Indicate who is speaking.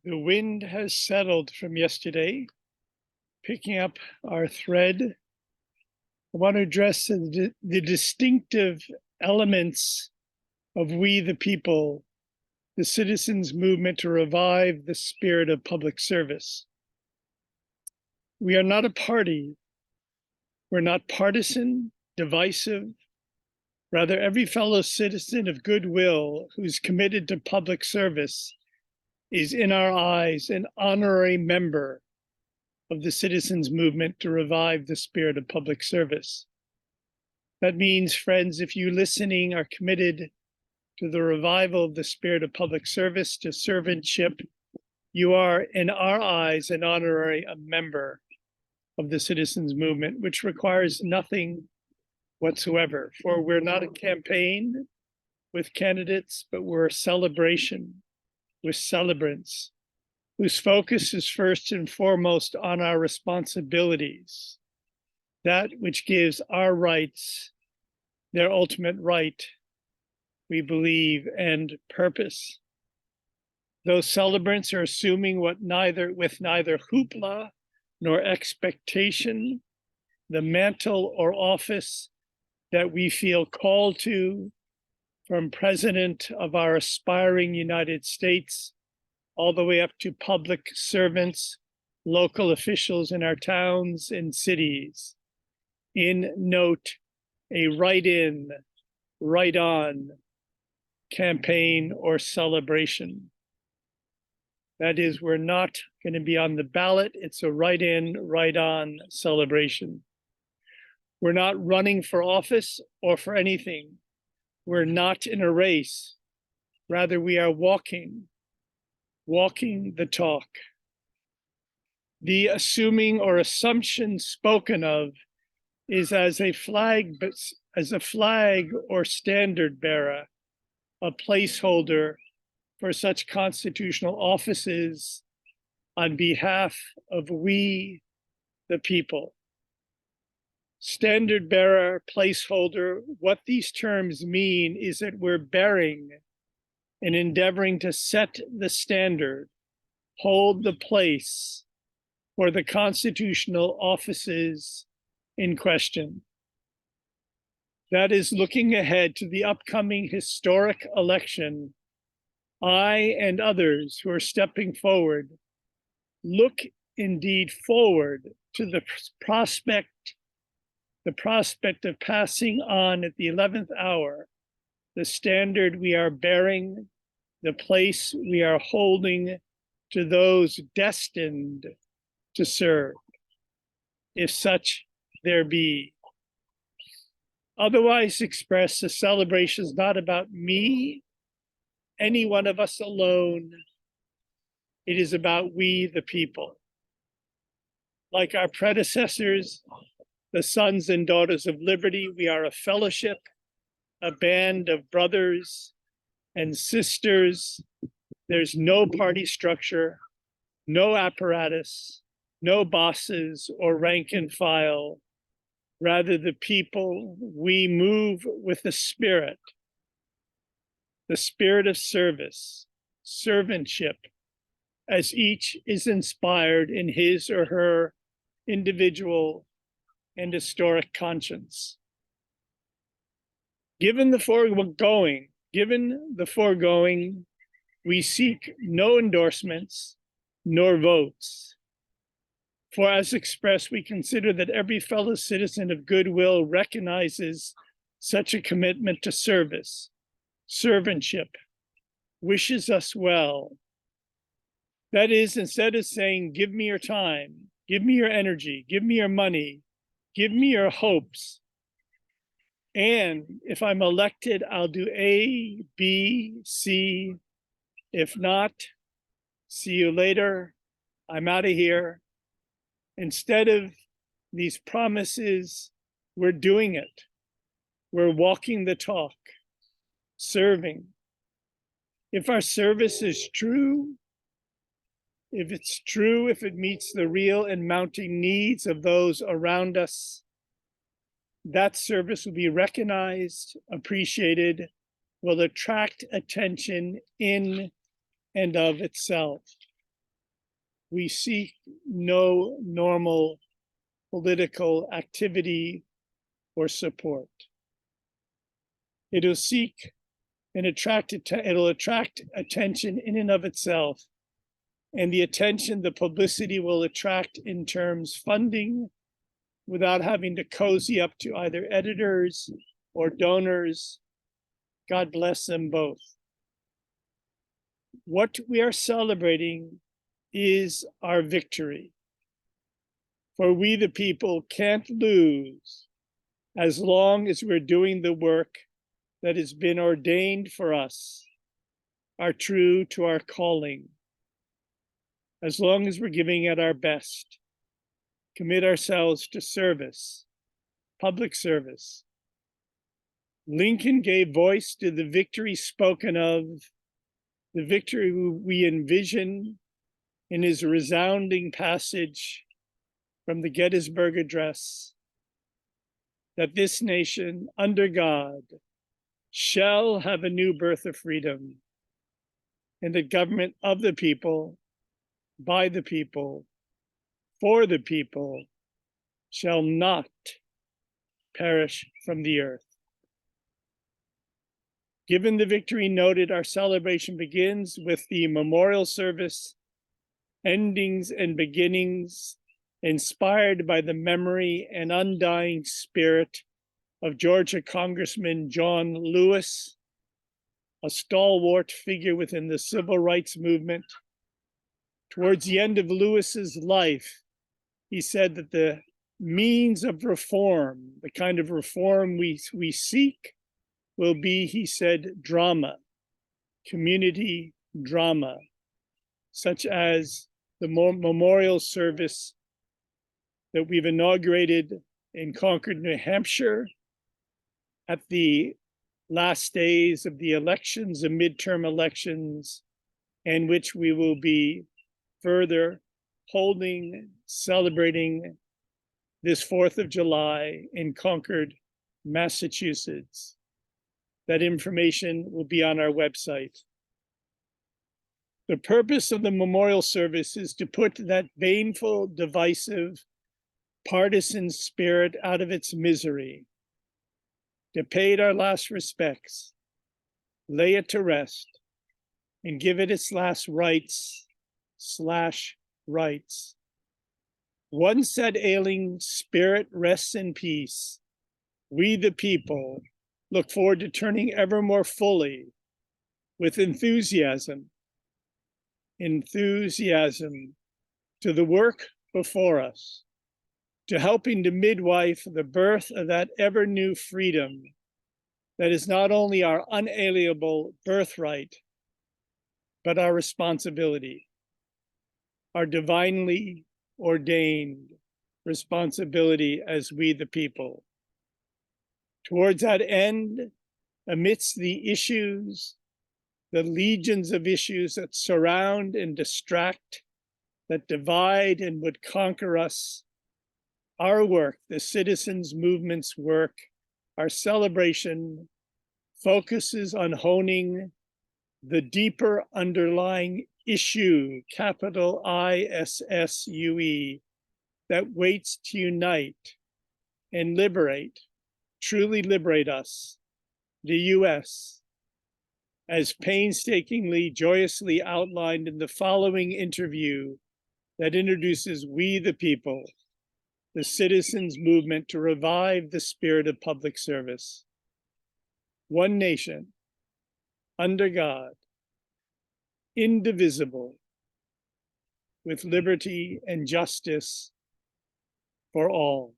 Speaker 1: The wind has settled from yesterday. Picking up our thread, I want to address the distinctive elements of We the People, the citizens' movement to revive the spirit of public service. We are not a party. We're not partisan, divisive. Rather, every fellow citizen of goodwill who's committed to public service is, in our eyes, an honorary member of the citizens' movement to revive the spirit of public service. That means, friends, if you listening are committed to the revival of the spirit of public service, to servantship, you are, in our eyes, an honorary member of the citizens' movement, which requires nothing whatsoever. For we're not a campaign with candidates, but we're a celebration with celebrants, whose focus is first and foremost on our responsibilities, that which gives our rights their ultimate right, we believe, and purpose. Those celebrants are assuming with neither hoopla nor expectation the mantle or office that we feel called to, from President of our aspiring United States all the way up to public servants, local officials in our towns and cities. In note, a write-in, write-on campaign or celebration. That is, we're not going to be on the ballot. It's a write-in, write-on celebration. We're not running for office or for anything. We're not in a race. Rather, we are walking the talk. The assuming or assumption spoken of is as a flag or standard bearer, a placeholder for such constitutional offices on behalf of we, the people. Standard bearer, placeholder, what these terms mean is that we're bearing and endeavoring to set the standard, hold the place for the constitutional offices in question. That is, looking ahead to the upcoming historic election, I and others who are stepping forward look indeed forward to the prospect of passing on at the 11th hour the standard we are bearing, the place we are holding to those destined to serve, if such there be. Otherwise expressed, the celebration is not about me, any one of us alone. It is about we, the people. Like our predecessors, the sons and daughters of liberty, we are a fellowship, a band of brothers and sisters. There's no party structure, no apparatus, no bosses or rank and file. Rather, the people, we move with the spirit of service, servantship, as each is inspired in his or her individual and historic conscience. Given the foregoing, we seek no endorsements nor votes. For as expressed, we consider that every fellow citizen of goodwill recognizes such a commitment to service, servantship, wishes us well. That is, instead of saying, give me your time, give me your energy, give me your money, give me your hopes, and if I'm elected, I'll do A, B, C. If not, see you later. I'm out of here. Instead of these promises, we're doing it. We're walking the talk, serving. If our service is true, if it meets the real and mounting needs of those around us, that service will be recognized, appreciated, will attract attention in and of itself. we seek no normal political activity or support. It'll seek and it'll attract attention in and of itself, and the attention, the publicity will attract in terms funding without having to cozy up to either editors or donors. God bless them both. What we are celebrating is our victory. For we, the people, can't lose as long as we're doing the work that has been ordained for us, are true to our calling. As long as we're giving it our best, commit ourselves to service, public service. Lincoln gave voice to the victory spoken of, the victory we envision in his resounding passage from the Gettysburg Address, that this nation, under God, shall have a new birth of freedom, and the government of the people, by the people, for the people, shall not perish from the earth. Given the victory noted, our celebration begins with the memorial service, endings and beginnings, inspired by the memory and undying spirit of Georgia Congressman John Lewis, a stalwart figure within the civil rights movement. Towards the end of Lewis's life, he said that the means of reform, the kind of reform we seek, will be, he said, drama, community drama, such as the memorial service that we've inaugurated in Concord, New Hampshire, at the last days of the elections, the midterm elections, and which we will be further holding, celebrating this 4th of July in Concord, Massachusetts. That information will be on our website. The purpose of the memorial service is to put that baneful, divisive, partisan spirit out of its misery, to pay it our last respects, lay it to rest, and give it its last rites. Once that ailing spirit rests in peace, we, the people, look forward to turning ever more fully with enthusiasm to the work before us, to helping to midwife the birth of that ever new freedom that is not only our unalienable birthright, but our responsibility, our divinely ordained responsibility as we the people. Towards that end, amidst the issues, the legions of issues that surround and distract, that divide and would conquer us, our work, the citizens' movement's work, our celebration focuses on honing the deeper underlying issue, capital ISSUE, that waits to unite and liberate, truly liberate us, the US, as painstakingly, joyously outlined in the following interview that introduces we the people, the citizens' movement to revive the spirit of public service. One nation, under God, indivisible, with liberty and justice for all.